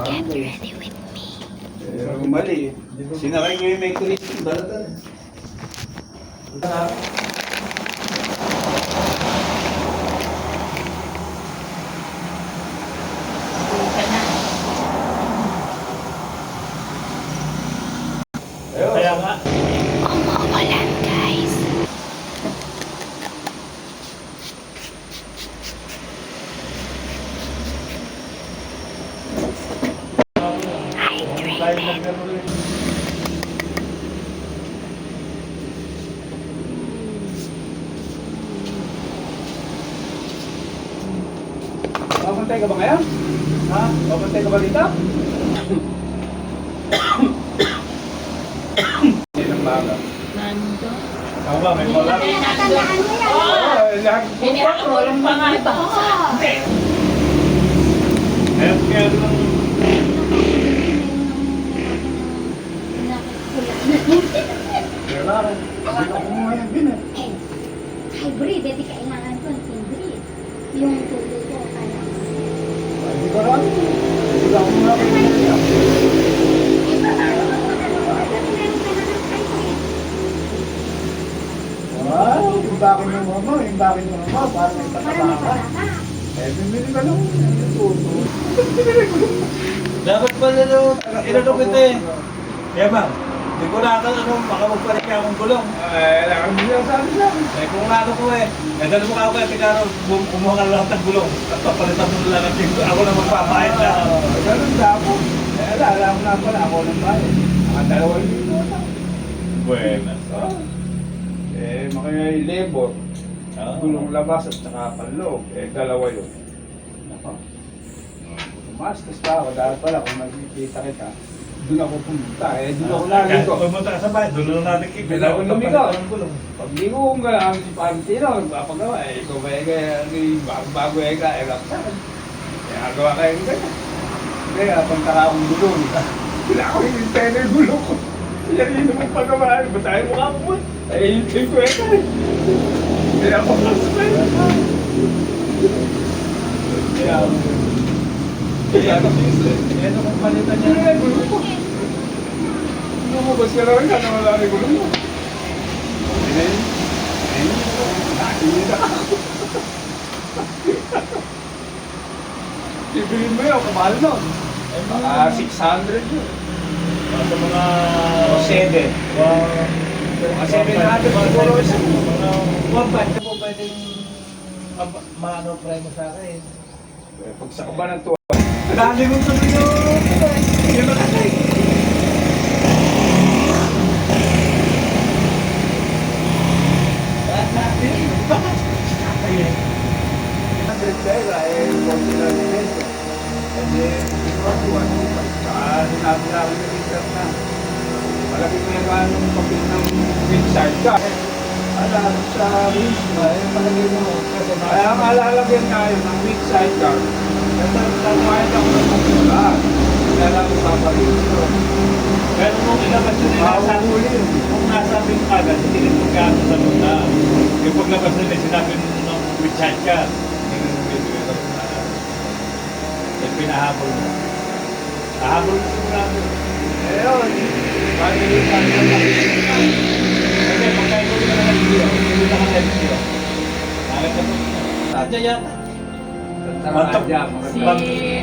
Get ready with me. Pero mali. Sinakay ko yung may kulit yung balatan. Kaya nga. Umuulan, guys. Babantay ka ba ngayon? Ha? Babantay ka ba dito? Ilang baga? Nando. Ako ba, may wala? Natandaan mo yan. Walang pa nga ito. Kaya lang. Kaya lang. Hindi ako mo ngayon din eh. Hybrid, hindi kailangan ko ng hybrid. Yung tulo ko, kaya. Hindi ko lang. Hindi ko ako mga wow, yung bakit yung mama, parang may pataka. Eh, bumili ka lang. Dapat pala daw, inano kita eh. Kaya bang, hindi ko na ano, baka magpalit ka akong gulong. Ang bilang sabi lang. Eh kung ano ko eh, dahil mo ako kaya tigano, kumuha ka lahat ng gulong. At papalitan mo lang at ako na magpapahit na. Ganun dapat. Alam mo na pala ako ng bayan. Nakadalawang dito. Buenas. Makaya labor. Gulong labas at saka panloob. Dalawa yun. Nako. Tumastas pa ako dahil pala kung nakikita kita, doon ako pumunta. Doon ako naligo. Pumunta ka sa bahay, doon lang natin Doon ako lumigaw. ng gulong. Pag ligo kong gano'n si Pantino, nagpapagawa. Ikaw ba bago ega, laksan. Kaya gawa kayo ng ganyan. Kaya punta ka akong gulong. Wala ako hinintay na yung gulong ko. Yan yun naman pagkawaan. Ba't tayo mukha mo? Ay, hinintay ko ega eh. Kaya ako kasabay. Kaya Ito kung palitan niya. Kaya gulong ko. Lumabas ka na rin, ano wala rin gulong mo. Ayun. Nakakita ako. Ibilin mo yun, kamahal nun. Baka 600 yun. Sa mga... O 7. Mga 700 siguro isa. Mga 1.5 po pwedeng maano premo sa akin. Pag sa kaba ng tuwa. Dali mo sa mga hindi makasay. Lahat natin. Ayun. 100 pera eh, 40 peso. And then, sinabi namin yung reserve na. Malaki mo yung anong papel ng website ka. Alam sa wish mo, palagay mo. Kaya ang alalagyan tayo ng website ka. Kasi nagkakahit ako ng papel lahat. Kaya lang papalagay mo. Pero kung ilabas yun ay nasa kung nasa amin agad, hindi rin magkano sa muna. Yung paglabas nila, sinabi nung website ka, hindi rin bibigay ka sa yung pinahabol mo. Nahabol mo sa muna. Ayun, pag-ilipan ka na. Kasi pagkain mo na ng video, hindi na ka video. Nakit ka po. Sadya yata. Mantok. Si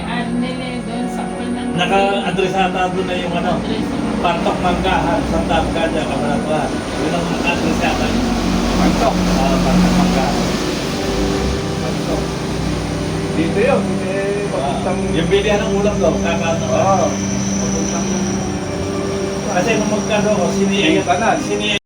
Arnele doon sa kanan. Naka-address ata doon na yung ano, Pantok Manggahan, sa Tabgada, Kamaratuhan. Yun ang naka-address yata. Mantok. Pantok Manggahan. Mantok. Dito yun. Papuntang... Yung bilihan ng ulam daw, kakano. Oo. Papuntang... Kasi nung magkano ko, Yung kanal. sini